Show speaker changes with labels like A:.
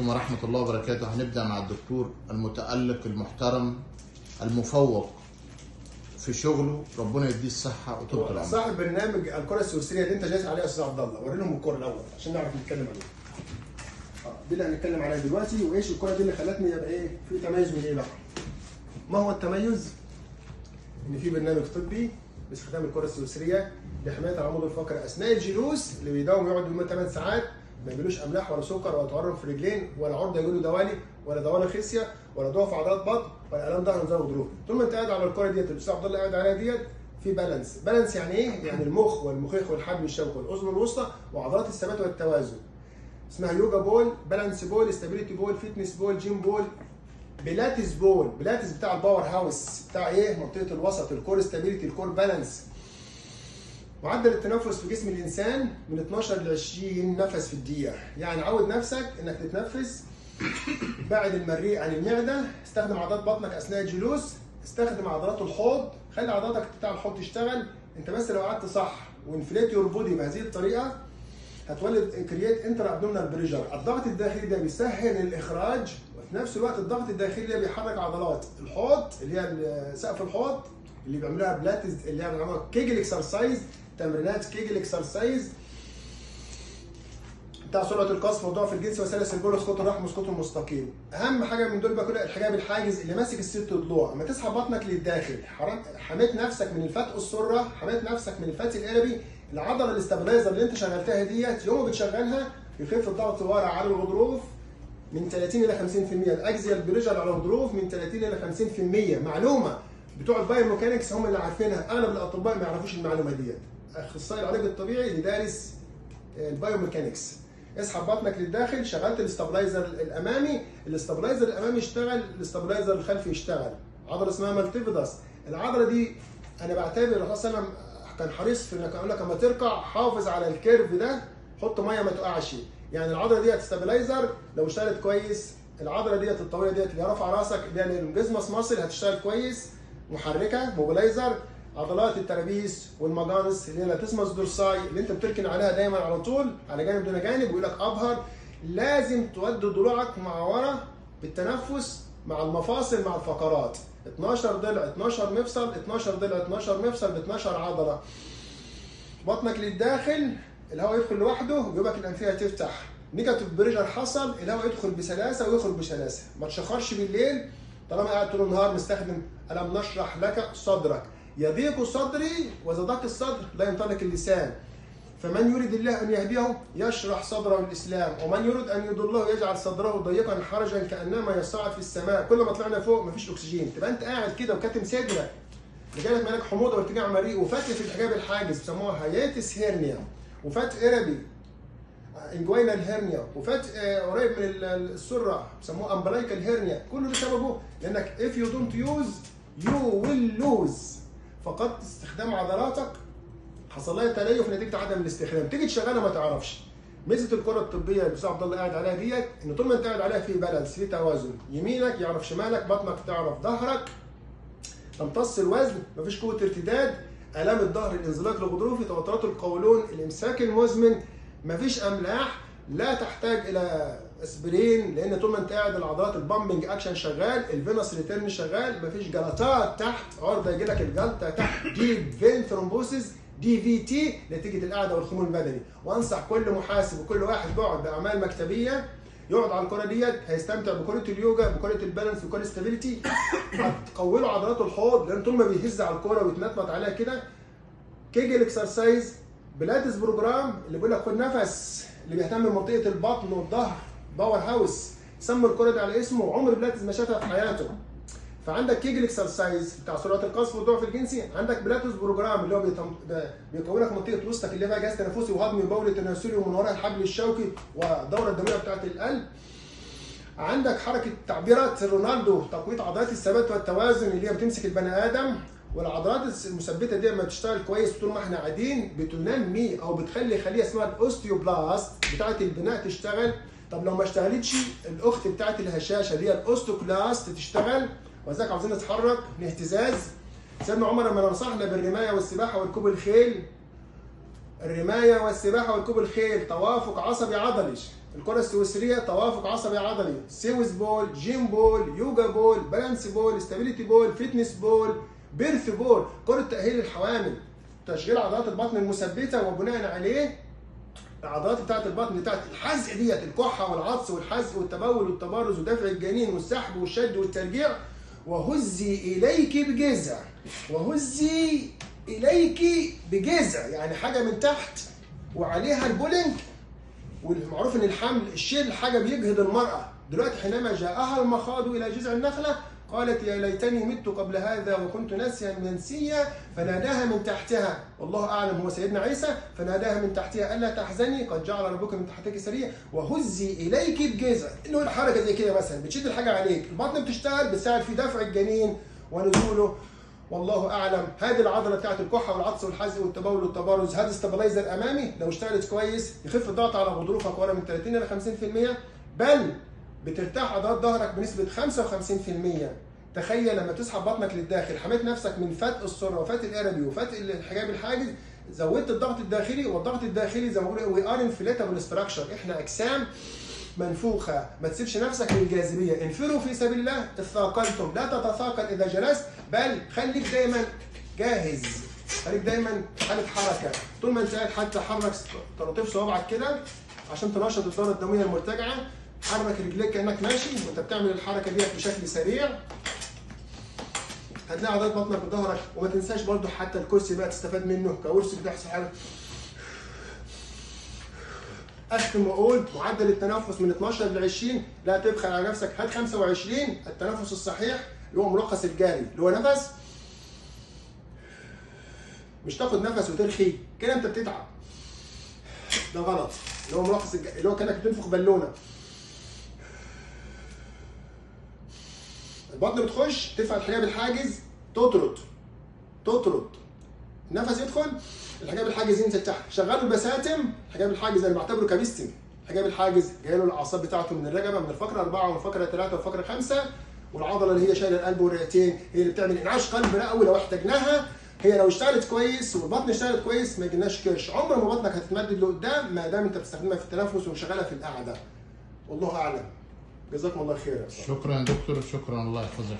A: عليكم ورحمة الله وبركاته. هنبدأ مع الدكتور المتألق المحترم المفوق في شغله، ربنا يديه الصحة وطول العمر.
B: صاحب برنامج الكرة السويسرية اللي انت جاي عليها يا استاذ عبد الله، وري لهم الكرة الأول عشان نعرف نتكلم عليها. دي اللي هنتكلم عليها دلوقتي، وايش الكرة دي اللي خلتني يبقى ايه؟ في تميز من ايه بقى؟ ما هو التميز؟ إن في برنامج طبي باستخدام الكرة السويسرية لحماية العمود الفقري أثناء الجلوس، اللي بيداوم يقعد يومين 8 ساعات ما يجيلوش املاح ولا سكر ولا تورم في رجلين ولا عرضه يجيله دوالي ولا دوالي خصيه ولا ضعف في عضلات بطن ولا الام ظهر وزي غضروف. طول ما انت قاعد على الكره ديت الاستاذ عبد الله قاعد عليها ديت في بالانس. بالانس يعني ايه؟ يعني المخ والمخيخ والحبل الشوكي والاذن الوسطى وعضلات الثبات والتوازن. اسمها يوجا بول، بالانس بول، استابيليتي بول، فيتنس بول، جيم بول، بيلاتس بول. بيلاتس بتاع الباور هاوس، بتاع ايه؟ منطقه الوسط، الكور استابيليتي، الكور بالانس. معدل التنفس في جسم الانسان من 12 ل 20 نفس في الدقيقه، يعني عود نفسك انك تتنفس بعد المريء عن المعده. استخدم عضلات بطنك اثناء الجلوس، استخدم عضلات الحوض، خلي عضلاتك بتاع الحوض تشتغل. انت بس لو قعدت صح وانفليت يور بودي بهذه الطريقه هتولد كرييت انتر ابدومينال بريشر. الضغط الداخلي ده بيسهل الاخراج، وفي نفس الوقت الضغط الداخلي ده بيحرك عضلات الحوض اللي هي سقف الحوض اللي بيعملوها بلاتز، اللي هي بيعملوها كيجل اكسرسايز، تمرينات كيجل اكسرسايز بتاع سرعه القذف وضعف الجنس وسلس البول وسقوط الرحم وسقوط المستقيم. اهم حاجه من دول بقى كلها الحجاب الحاجز اللي ماسك الست ضلوع. اما تسحب بطنك للداخل حميت نفسك من الفتق السره، حميت نفسك من الفتق القلبي. العضله الاستابلايزر اللي انت شغلتها ديت يوم ما بتشغلها يخف الضغط ورا على الغضروف من 30 الى 50%، الاكزيال بريشر على الغضروف من 30 الى 50%. معلومه بتوع البايوميكانكس هم اللي عارفينها، اغلب الاطباء ما يعرفوش المعلومه ديت. اخصائي العلاج الطبيعي اللي دارس البايوميكانكس. اسحب بطنك للداخل، شغلت الاستابلايزر الامامي، الاستابلايزر الامامي يشتغل، الاستابلايزر الخلفي يشتغل. عضله اسمها مالتيفيدس. العضله دي انا بعتبر خلاص، انا كان حريص في انك اقول لك اما تركع حافظ على الكيرف ده، حط ميه ما تقعش. يعني العضله ديت استابلايزر لو اشتغلت كويس، العضله ديت الطويله ديت اللي رافعه راسك اللي هي الجزمس ماسل هتشتغل كويس، محركه موبلايزر. عضلات الترابيس والمجانس اللي هي لاتيسمس دورساي اللي انت بتركن عليها دايما على طول على جانب دون جانب، ويقول لك ابهر. لازم تودي ضلوعك مع ورا بالتنفس مع المفاصل مع الفقرات. 12 ضلع 12 مفصل، 12 ضلع 12 مفصل ب 12 عضله. بطنك للداخل، الهواء يدخل لوحده، جيوبك الانفيه تفتح. نيجاتيف بريشر حصل، الهواء يدخل بسلاسه ويخرج بسلاسه. ما تشخرش بالليل طالما قاعد طول النهار مستخدم الم نشرح لك صدرك. يضيق صدري وإذا ضاق الصدر لا ينطلق اللسان. فمن يريد الله ان يهديه يشرح صدره للاسلام، ومن يريد ان يضله يجعل صدره ضيقا حرجا كانما يصعد في السماء. كل ما طلعنا فوق مفيش اكسجين، تبقى انت قاعد كده وكاتم صدرك، جالك مالك حموضه وارتجاع مريء وفتق في الحجاب الحاجز بيسموها هياتس هيرنيا، وفتق اربي انجوينال هيرنيا، وفتق قريب من السره بيسموه امبلايكال هيرنيا. كل ده سببه لانك if you don't use you will lose. فقدت استخدام عضلاتك، حصل لها تليف نتيجه عدم الاستخدام، تيجي تشغلها ما تعرفش. ميزه الكره الطبيه اللي الاستاذ عبد الله قاعد عليها ديت ان طول ما انت قاعد عليها في بالانس، في توازن، يمينك يعرف شمالك، بطنك تعرف ظهرك، تمتص الوزن، مفيش قوه ارتداد، الام الظهر، الانزلاق الغضروفي، توترات القولون، الامساك المزمن، مفيش املاح، لا تحتاج الى اسبرين لان طول ما انت قاعد العضلات البامبنج اكشن شغال، الفينوس ريتيرن شغال، مفيش جلطات تحت، عرضه يجي لك الجلطه تحت، ديب فين ثرومبوسيس، دي في تي نتيجه القعده والخمول البدني. وانصح كل محاسب وكل واحد بيقعد باعمال مكتبيه يقعد على الكره ديت هيستمتع بكره اليوجا، بكره البالانس، بكره الاستابيليتي. هتقوي له عضلات الحوض لان طول ما بيهز على الكره ويتنطط عليها كده. كيجل اكسرسايز، بلاتس بروجرام اللي بيقول لك خد نفس، اللي بيهتم بمنطقه البطن والظهر، باور هاوس، سموا الكره دي على اسمه، عمر بلاتس ما شافها في حياته. فعندك كيجل اكسرسايز بتاع سرعه القذف والضعف الجنسي، عندك بلاتس بروجرام اللي هو بيكون لك منطقه وسطك اللي فيها جهاز تنفسي وهضمي وبولي تناسلي ومن وراها الحبل الشوكي والدوره الدمويه بتاعه القلب. عندك حركه تعبيرات رونالدو، تقويه عضلات الثبات والتوازن اللي هي بتمسك البني ادم، والعضلات المثبته دي لما بتشتغل كويس طول ما احنا قاعدين بتنمي او بتخلي خليه اسمها الاوستيوبلاست بتاعه البناء تشتغل. طب لو ما اشتغلتش الاخت بتاعه الهشاشه اللي هي الاوستوكلاست تشتغل، وذاك عاوزين نتحرك باهتزاز. سيدنا عمر لما نصحنا بالرمايه والسباحه وركوب الخيل، الرمايه والسباحه وركوب الخيل توافق عصبي عضلي، الكره السويسريه توافق عصبي عضلي، سيوس بول، جيم بول، يوجا بول، بالانس بول، ستابيليتي بول، فيتنس بول، بيرث بول، كره تاهيل الحوامل، تشغيل عضلات البطن المثبته وبناء عليه العضلات بتاعت البطن بتاعت الحزق ديت، الكحه والعطس والحزق والتبول والتبرز ودفع الجنين والسحب والشد والترجيع. وهزي اليك بجذع، وهزي اليك بجذع، يعني حاجه من تحت وعليها البولينج. والمعروف ان الحمل الشيل حاجه بيجهد المراه. دلوقتي حينما جاءها المخاض الى جذع النخله قالت يا ليتني مت قبل هذا وكنت ناسيا منسيا، فناداها من تحتها، والله اعلم هو سيدنا عيسى، فناداها من تحتها الا تحزني قد جعل ربك من تحتك سريا وهزي اليك بجذع. انه الحركه زي كده مثلا بتشد الحاجه عليك، البطن بتشتغل بتساعد في دفع الجنين ونزوله، والله اعلم. هذه العضله بتاعت الكحه والعطس والحزق والتبول والتبرز، هذا استابلايزر امامي لو اشتغلت كويس يخف الضغط على غضروفك ورا من 30 الى 50%، بل بترتاح عضلات ظهرك بنسبه 55%. تخيل لما تسحب بطنك للداخل، حميت نفسك من فتق السره وفتق الاربي وفتق الحجاب الحاجز، زودت الضغط الداخلي، والضغط الداخلي زي ما بقول وي ار انفليتابل ستراكشر، احنا اجسام منفوخه، ما تسيبش نفسك للجاذبيه، انفروا في سبيل الله اثاقلتم، لا تتثاقل اذا جلست، بل خليك دايما جاهز، خليك دايما في حاله حركه، طول ما انت قاعد حتى حرك طراطيف صوابعك كده عشان تنشط الدوره الدمويه المرتجعه، حرك رجليك كانك ماشي وانت بتعمل الحركه ديت بشكل سريع، هتلاقي عضلات بطنك وظهرك. وما تنساش برضو حتى الكرسي بقى تستفاد منه ككرسي، بتحصل حاجه. اختم واقول معدل التنفس من 12 ل 20، لا تبخل على نفسك، هات 25. التنفس الصحيح اللي هو ملخص الجاري، اللي هو نفس، مش تاخد نفس وترخي كده انت بتتعب، ده غلط. اللي هو ملخص الجاري اللي هو كانك بتنفخ بالونه. البطن بتخش ترفع الحجاب الحاجز، تطرد النفس يدخل، الحجاب الحاجز ينزل تحت، شغلوا البساتم. الحجاب الحاجز انا بعتبره كبستنج، الحجاب الحاجز جاي له الاعصاب بتاعته من الرقبه، من الفقره 4 ومن الفقره 3 والفقره 5، والعضله اللي هي شايله القلب والرئتين هي اللي بتعمل انعاش قلب رئوي لو احتاجناها. هي لو اشتغلت كويس والبطن اشتغلت كويس ما يجيلناش كرش، عمر ما بطنك هتتمدد لقدام ما دام انت بتستخدمها في التنفس ومشغلها في القعده. والله اعلم. جزاكم الله خير.
A: شكرا يا دكتور، شكرا، الله يحفظك.